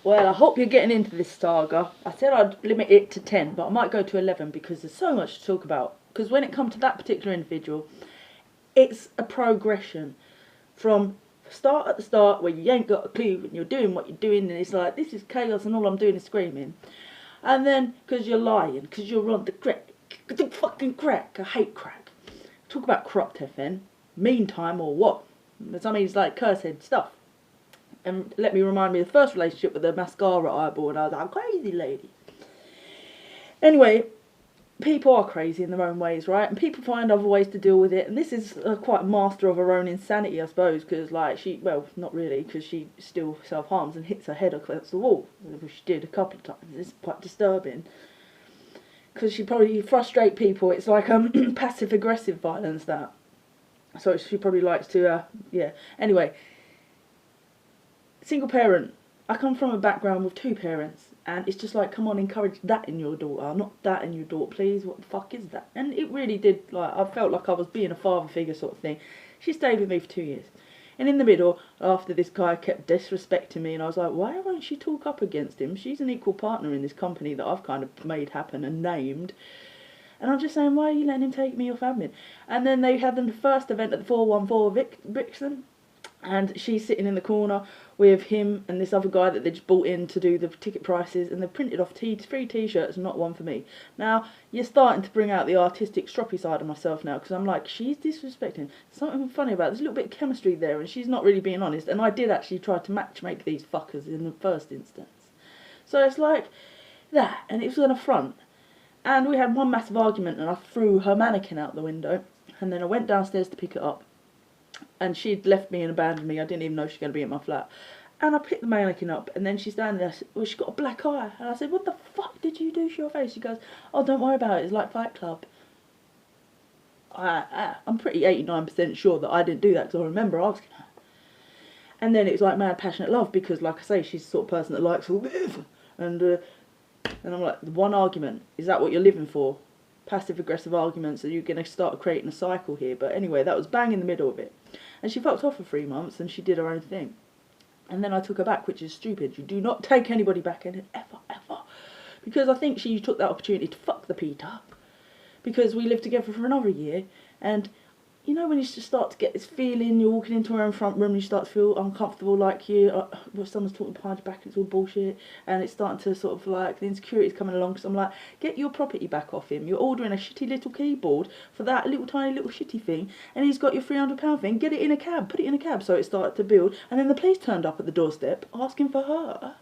Well, I hope you're getting into this saga. I said I'd limit it to 10, but I might go to 11 because there's so much to talk about. Because when it comes to that particular individual, it's a progression from start at the start where you ain't got a clue and you're doing what you're doing and it's like, this is chaos and all I'm doing is screaming. And then, because you're lying, because you're on the crack, the fucking crack, I hate crack. Talk about corrupt FN, meantime or what? Some of these like cursed stuff. And let me remind me of the first relationship with the mascara eyeball, and I was like, crazy lady. Anyway, people are crazy in their own ways, right? And people find other ways to deal with it. And this is quite a master of her own insanity, I suppose, because like well, not really, because she still self-harms and hits her head across the wall, which she did a couple of times. It's quite disturbing. Because she probably frustrate people. It's like passive-aggressive violence, that. So she probably likes to, yeah. Anyway. Single parent. I come from a background with 2 parents, and it's just like, come on, encourage that in your daughter, not that in your daughter, please. What the fuck is that? And it really did, like, I felt like I was being a father figure sort of thing. She stayed with me for 2 years. And in the middle, after this guy kept disrespecting me, and I was like, why won't she talk up against him? She's an equal partner in this company that I've kind of made happen and named. And I'm just saying, why are you letting him take me off admin? And then they had the first event at the 414 Vixen. And she's sitting in the corner with him and this other guy that they just brought in to do the ticket prices, and they've printed off 3 t-shirts and not one for me. Now, you're starting to bring out the artistic stroppy side of myself now, because I'm like, she's disrespecting. Something funny about it. There's a little bit of chemistry there, and she's not really being honest. And I did actually try to matchmake these fuckers in the first instance. So it's like that, and it was an affront. And we had one massive argument, and I threw her mannequin out the window, and then I went downstairs to pick it up. And she'd left me and abandoned me. I didn't even know she was going to be at my flat. And I picked the mannequin up, and then she's standing there. Well, she's got a black eye. And I said, what the fuck did you do to your face? She goes, oh, don't worry about it. It's like Fight Club. I'm pretty 89% sure that I didn't do that, because I remember asking her. And then it was like mad passionate love, because, like I say, she's the sort of person that likes all this. And I'm like, one argument. Is that what you're living for? Passive-aggressive arguments, and you're going to start creating a cycle here. But anyway, that was bang in the middle of it. And she fucked off for 3 months, and she did her own thing. And then I took her back, which is stupid. You do not take anybody back in it, ever, ever. Because I think she took that opportunity to fuck the Peter. Because we lived together for another year, and you know when you just start to get this feeling, you're walking into her own front room and you start to feel uncomfortable, like someone's talking behind your back and it's all bullshit, and it's starting to sort of like, the insecurity's coming along, because I'm like, get your property back off him. You're ordering a shitty little keyboard for that little tiny little shitty thing, and he's got your £300 thing, get it in a cab, put it in a cab. So it started to build, and then the police turned up at the doorstep asking for her.